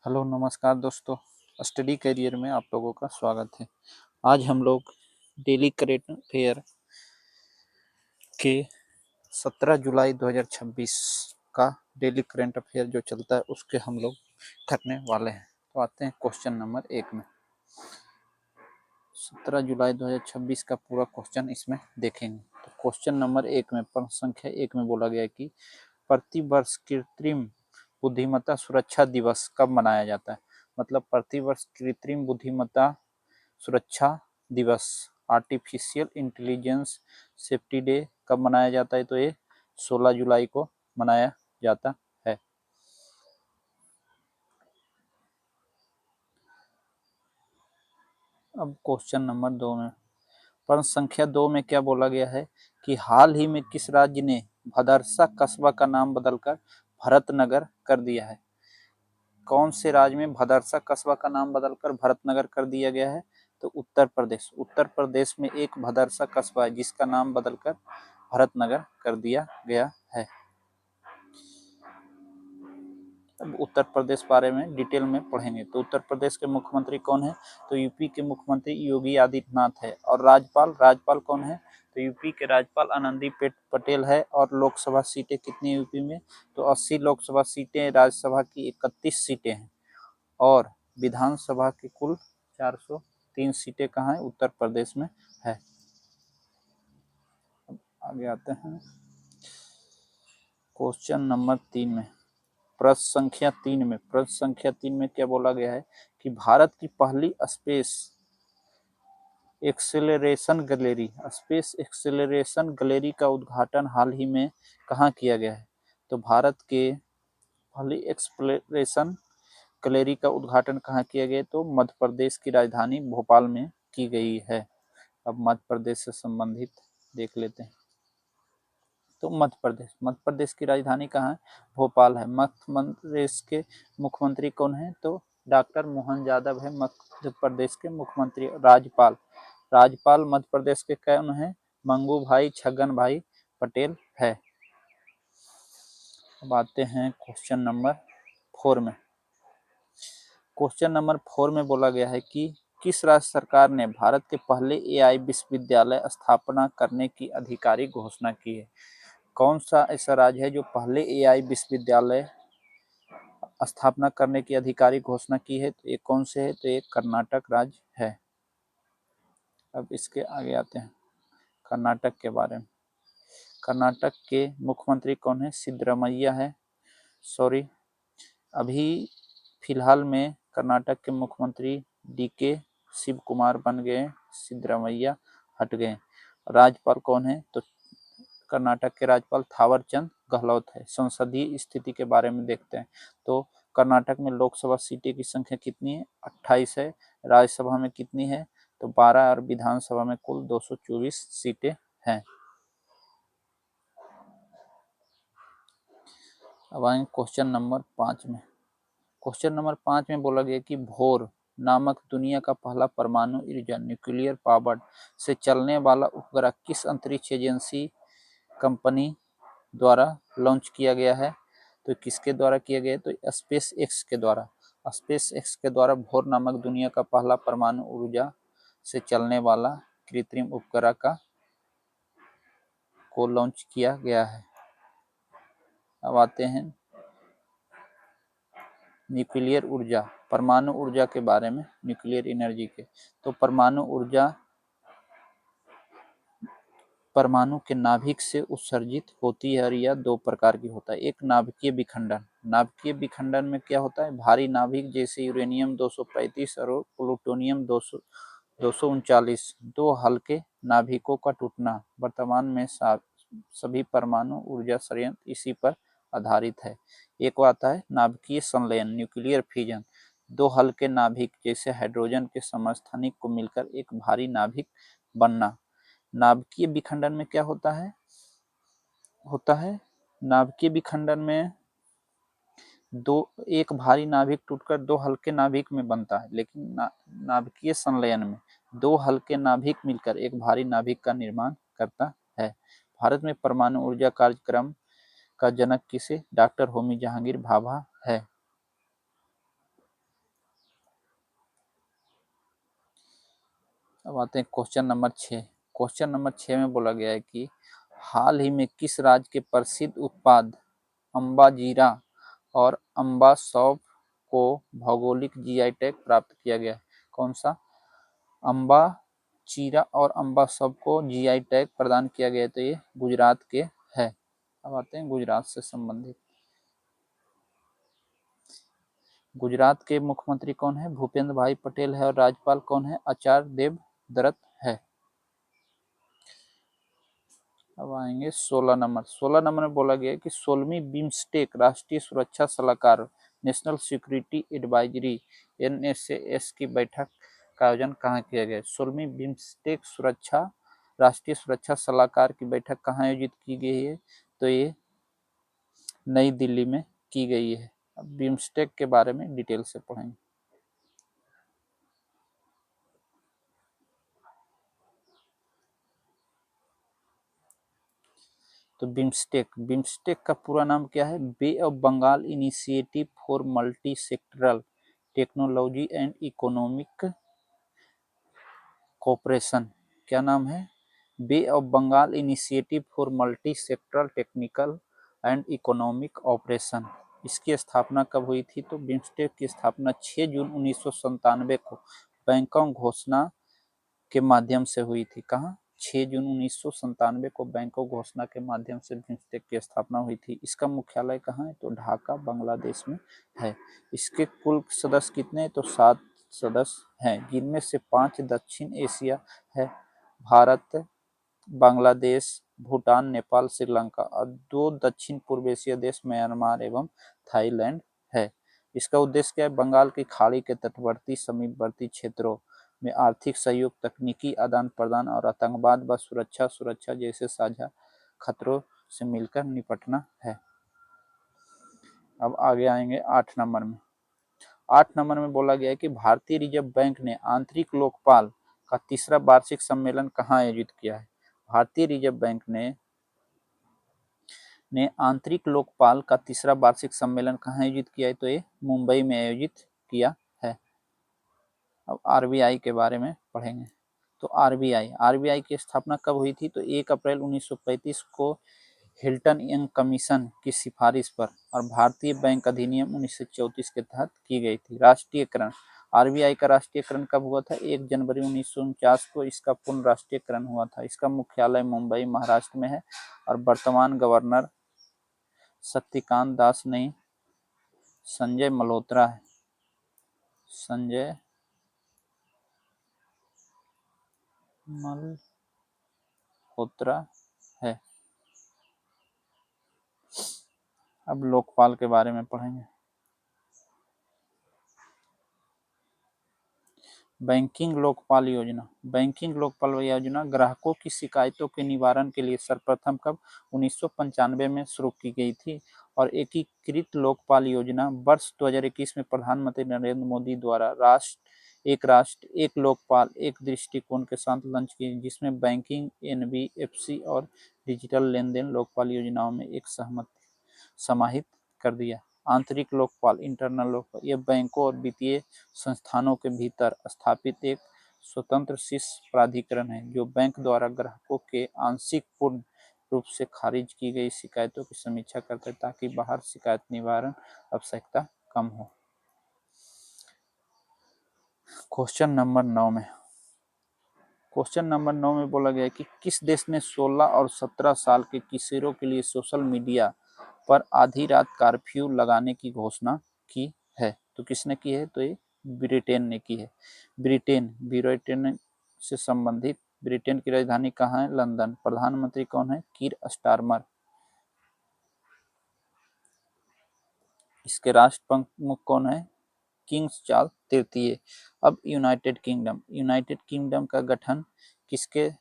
Hello नमस्कार दोस्तों। Study career में आप लोगों का स्वागत है। आज हम लोग डेली करेंट अफेयर के 17 जुलाई 2026 का डेली करेंट अफेयर जो चलता है उसके हम लोग करने वाले हैं। तो आते हैं क्वेश्चन नंबर 1 में। 17 जुलाई 2026 का पूरा क्वेश्चन इसमें देखेंगे। तो क्वेश्चन नंबर 1 में प्रश्न संख्या 1 में बोला गया है कि प्रतिवर्ष कृत्रिम बुद्धिमत्ता सुरक्षा दिवस कब मनाया जाता है। मतलब प्रतिवर्ष कृत्रिम बुद्धिमत्ता सुरक्षा दिवस आर्टिफिशियल इंटेलिजेंस सेफ्टी डे कब मनाया जाता है। तो ये 16 जुलाई को मनाया जाता है। अब क्वेश्चन नंबर 2 में प्रश्न संख्या 2 में क्या बोला गया है कि हाल ही में किस राज्य ने भदरसा कस्बा का नाम बदलकर भरतनगर कर दिया है। कौन से राज्य में भदरसा कस्बा का नाम बदलकर भरतनगर कर दिया गया है। तो उत्तर प्रदेश। उत्तर प्रदेश में एक भदरसा कस्बा है जिसका नाम बदलकर भरतनगर कर दिया गया है। अब उत्तर प्रदेश बारे में डिटेल में पढ़ेंगे। तो उत्तर प्रदेश के मुख्यमंत्री कौन है। तो यूपी के मुख्यमंत्री योगी आदित्यनाथ है। और राज्यपाल कौन है। तो यूपी के राज्यपाल आनंदीबेन पटेल है। और लोकसभा सीटें कितनी यूपी में। तो 80 लोकसभा सीटें, राज्यसभा की 31 सीटें हैं और विधानसभा की कुल 403 सीटें कहाँ है। उत्तर प्रदेश में है। आगे आते हैं क्वेश्चन नंबर 3 में। प्रश्न संख्या 3 में क्या बोला गया है कि भारत की पहली स्पेस एक्सेलरेशन गैलरी का उद्घाटन हाल ही में कहाँ किया गया है। तो भारत के पहली एक्सेलरेशन गैलरी का उद्घाटन कहाँ किया गया। तो मध्य प्रदेश की राजधानी भोपाल में की गई है। अब मध्य प्रदेश से संबंधित देख लेते हैं। तो मध्य प्रदेश की राजधानी कहाँ है। भोपाल है। मध्य प्रदेश के मुख्यमंत्री कौन है। तो डॉक्टर मोहन यादव है मध्य प्रदेश के मुख्यमंत्री। राज्यपाल मध्य प्रदेश के कौन है। मंगू भाई छगन भाई पटेल है। अब आते हैं क्वेश्चन नंबर 4 में। क्वेश्चन नंबर 4 में बोला गया है कि किस राज्य सरकार ने भारत के पहले एआई विश्वविद्यालय स्थापना करने की आधिकारिक घोषणा की है। कौन सा ऐसा राज्य है जो पहले एआई विश्वविद्यालय स्थापना करने की आधिकारिक घोषणा की है। तो ये कौन से है। तो ये कर्नाटक राज्य है। अब इसके आगे आते हैं कर्नाटक के बारे में। कर्नाटक के मुख्यमंत्री कौन है। सिद्धरामैया है। अभी फिलहाल में कर्नाटक के मुख्यमंत्री डीके शिव कुमार बन गए। सिद्धरामैया हट गए। राज्यपाल कौन है। तो कर्नाटक के राज्यपाल थावरचंद गहलोत है। संसदीय स्थिति के बारे में देखते हैं। तो कर्नाटक में लोकसभा सीटें की संख्या कितनी है। 28 है। राज्यसभा में कितनी है। तो 12 और विधानसभा में कुल 224 सीटें हैं। अब आएंगे क्वेश्चन नंबर 5 में। क्वेश्चन नंबर 5 में बोला गया कि भोर नामक दुनिया का पहला परमाणु ऊर्जा न्यूक्लियर पावर्ड से चलने वाला उपग्रह किस अंतरिक्ष एजेंसी कंपनी द्वारा लॉन्च किया गया है। तो किसके द्वारा किया गया है। तो स्पेस एक्स के द्वारा भोर नामक दुनिया का पहला परमाणु ऊर्जा से चलने वाला कृत्रिम उपग्रह को लॉन्च किया गया है। अब आते हैं न्यूक्लियर ऊर्जा, परमाणु ऊर्जा के बारे में, न्यूक्लियर एनर्जी के। तो परमाणु ऊर्जा परमाणु के नाभिक से उत्सर्जित होती है और यह 2 प्रकार की होता है। एक नाभिकीय विखंडन। नाभिकीय विखंडन में क्या होता है। भारी नाभिक जैसे यूरेनियम 235 और प्लूटोनियम 239 दो हल्के नाभिकों का टूटना। वर्तमान में सभी परमाणु ऊर्जा संयंत्र इसी पर आधारित है। एक आता है नाभिकीय संलयन, न्यूक्लियर फ्यूजन। 2 हल्के नाभिक जैसे हाइड्रोजन के समस्थानिक को मिलकर एक भारी नाभिक बनना। नाभिकीय विखंडन में क्या होता है नाभिकीय विखंडन में एक भारी नाभिक टूटकर 2 हल्के नाभिक में बनता है। लेकिन नाभिकीय संलयन में 2 हल्के नाभिक मिलकर एक भारी नाभिक का निर्माण करता है। भारत में परमाणु ऊर्जा कार्यक्रम का जनक किसे। डॉक्टर होमी जहांगीर भाभा है। अब आते हैं क्वेश्चन नंबर 6। क्वेश्चन नंबर 6 में बोला गया है कि हाल ही में किस राज्य के प्रसिद्ध उत्पाद अम्बा जीरा और अम्बा सौंफ को भौगोलिक जीआई टैग प्राप्त किया गया है? कौन सा? अम्बा चीरा और अम्बा सौंफ को जीआई टैग प्रदान किया गया है, तो ये गुजरात के है। अब आते हैं गुजरात से संबंधित। गुजरात के मुख्यमंत्री कौन है? भूपेंद्र भाई पटेल है। और राज्यपाल कौन है? आचार्य देवव्रत है। अब आएंगे 16 नंबर। 16 नंबर में बोला गया है कि 16वीं बिम्स्टेक राष्ट्रीय सुरक्षा सलाहकार नेशनल सिक्योरिटी एडवाइजरी NSAS की बैठक का आयोजन कहाँ किया गया? 16वीं बिम्स्टेक राष्ट्रीय सुरक्षा सलाहकार की बैठक कहाँ आयोजित की गई है? तो ये नई दिल्ली में की गई है। अब बिम्स्टेक के बारे में डिटेल से पढ़ेंगे। तो बिम्स्टेक का पूरा नाम क्या है? Bay of Bengal initiative for multi sectoral technology and economic cooperation. क्या नाम है? Bay of Bengal initiative for multi sectoral technical and economic operation. इसकी स्थापना कब हुई थी? तो बिम्स्टेक की स्थापना 6 जून 1997 को बैंकॉक घोषणा के माध्यम से हुई थी। कहाँ? 6 जून 1997 को बैंकॉक घोषणा के माध्यम से बिम्स्टेक की स्थापना हुई थी। इसका मुख्यालय कहाँ है? तो ढाका बांग्लादेश में है। इसके कुल सदस्य कितने? तो 7 सदस्य हैं, जिनमें से 5 दक्षिण एशिया है, भारत, बांग्लादेश, भूटान, नेपाल, श्रीलंका, और 2 दक्षिण पूर्व एशिया देश म्यांमार एवं थाईलैंड है। इसका उद्देश्य क्या है? बंगाल की खाड़ी के तटवर्ती समीपवर्ती क्षेत्रों में आर्थिक सहयोग, तकनीकी आदान प्रदान और आतंकवाद व सुरक्षा जैसे साझा खतरों से मिलकर निपटना है। अब आगे आएंगे 8 नंबर में। 8 नंबर में बोला गया है कि भारतीय रिजर्व बैंक ने आंतरिक लोकपाल का तीसरा वार्षिक सम्मेलन कहाँ आयोजित किया है? भारतीय रिजर्व बैंक ने आंतरिक लोकपाल का तीसरा वार्षिक सम्मेलन कहाँ आयोजित किया है? तो ये मुंबई में आयोजित किया है। अब आरबीआई के बारे में पढ़ेंगे। तो आरबीआई की स्थापना कब हुई थी? तो 1 अप्रैल 1935 को हिल्टन यंग कमीशन की सिफारिश पर और भारतीय बैंक अधिनियम 1934 के तहत की गई थी। राष्ट्रीयकरण। आरबीआई का राष्ट्रीयकरण कब हुआ था? 1 जनवरी 1949 को इसका पूर्ण राष्ट्रीयकरण हुआ था। इसका मुख्यालय मुंबई महाराष्ट्र में है और वर्तमान गवर्नर शक्तिकांत दास नहीं, संजय मल्होत्रा है। संजय मल्होत्रा है। अब लोकपाल के बारे में पढ़ेंगे। बैंकिंग लोकपाल योजना ग्राहकों की शिकायतों के निवारण के लिए सर्वप्रथम कब 1995 में शुरू की गई थी और एकीकृत लोकपाल योजना वर्ष 2021 में प्रधानमंत्री नरेंद्र मोदी द्वारा राष्ट्र एक लोकपाल एक दृष्टिकोण के साथ लॉन्च की, जिसमें बैंकिंग, एनबीएफसी और डिजिटल लेन देन लोकपाल योजनाओं में एक समाहित कर दिया। आंतरिक लोकपाल इंटरनल लोकपाल यह बैंकों और वित्तीय संस्थानों के भीतर स्थापित एक स्वतंत्र शीर्ष प्राधिकरण है, जो बैंक द्वारा ग्राहकों के आंशिक पूर्ण रूप से खारिज की गई शिकायतों की समीक्षा करता है, ताकि बाहर शिकायत निवारण आवश्यकता कम हो। क्वेश्चन नंबर 9 में बोला गया है कि किस देश ने 16 और 17 साल के किशोरों के लिए सोशल मीडिया पर आधी रात कर्फ्यू लगाने की घोषणा की है? तो किसने की है? तो ये ब्रिटेन ने की है। ब्रिटेन से संबंधित। ब्रिटेन की राजधानी कहाँ है? लंदन। प्रधानमंत्री कौन है? कीर स्टारमर। इसके राष्ट्र प्रमुख कौन है? किंग्स चार्ल्स तृतीय। अब यूनाइटेड किंगडम का गठन किसके?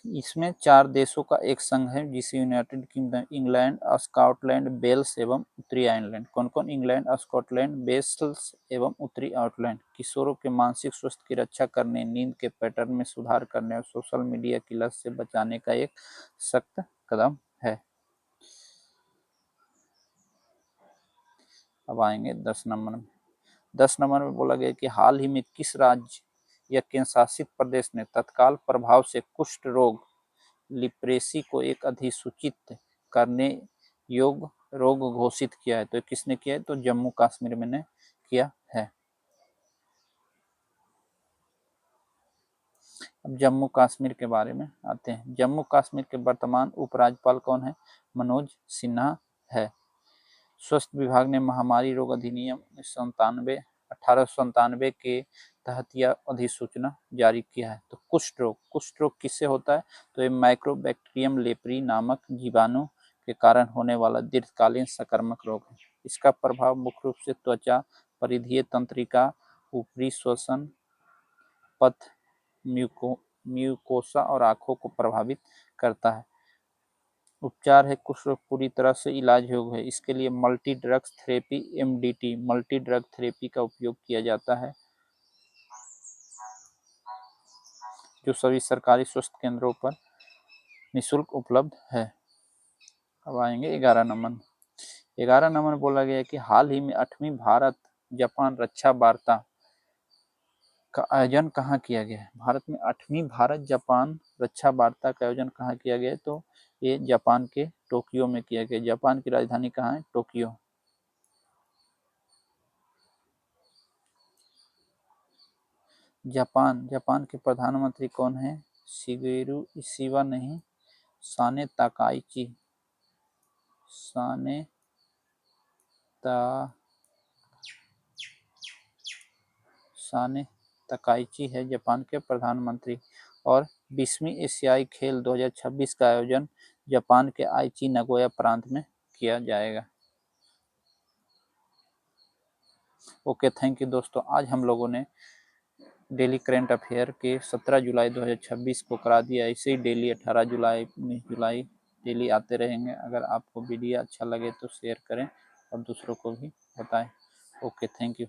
इसमें 4 देशों का एक संघ है, जिसे United Kingdom, England, Scotland, Wales एवं उत्तरी आयरलैंड। कौन कौन? इंग्लैंड, स्कॉटलैंड, वेल्स एवं उत्तरी आयरलैंड। किशोरों के मानसिक स्वास्थ्य की रक्षा करने, नींद के पैटर्न में सुधार करने और सोशल मीडिया की लत से बचाने का एक सख्त कदम है। अब आएंगे 10 नंबर में। 10 नंबर में बोला गया कि हाल ही में किस राज्य यह केंद्र शासित प्रदेश ने तत्काल प्रभाव से कुष्ठ रोग लिप्रेसी को एक अधिसूचित करने योग्य रोग घोषित किया है। तो किसने किया है? तो जम्मू कश्मीर में ने किया है। अब जम्मू कश्मीर के बारे में आते हैं। जम्मू कश्मीर के वर्तमान उपराज्यपाल कौन है? मनोज सिन्हा है। स्वास्थ्य विभाग ने महामारी रोग अधिनियम 1897 के तहत यह अधिसूचना जारी किया है। तो कुष्ठ रोग किससे होता है? तो ये माइक्रोबैक्टीरियम लेप्री नामक जीवाणु के कारण होने वाला दीर्घकालीन संक्रामक रोग है। इसका प्रभाव मुख्य रूप से त्वचा, परिधीय तंत्रिका, ऊपरी श्वसन पथ, म्यूकोसा और आंखों को प्रभावित करता है। उपचार है कुष्ठ रोग पूरी तरह से इलाज योग्य है। इसके लिए multi drugs therapy MDT multi drug therapy का उपयोग किया जाता है, जो सभी सरकारी स्वास्थ्य केंद्रों पर निःशुल्क उपलब्ध है। अब आएंगे 11 नंबर। 11 नंबर बोला गया है कि हाल ही में 8वीं भारत जापान रक्षा वार्ता का आयोजन कहाँ किया गया है? भारत में 8वीं भारत जापान रक्षा वार्ता का आयोजन कहाँ किया गया है? तो ये जापान के टोक्यो में किया गया। जापान की राजधानी कहाँ है? टोक्यो। जापान के प्रधानमंत्री कौन है? शिगेरू इशिबा नहीं, साने ताकाइची। साने ताकाइची है जापान के प्रधानमंत्री। और 20वीं एशियाई खेल 2026 का आयोजन जापान के आईची नगोया प्रांत में किया जाएगा। ओके, थैंक यू दोस्तों। आज हम लोगों ने डेली करेंट अफेयर के 17 जुलाई 2026 को करा दिया। ऐसे ही डेली 18 जुलाई 19 जुलाई डेली आते रहेंगे। अगर आपको वीडियो अच्छा लगे तो शेयर करें और दूसरों को भी बताएं। Okay, thank you.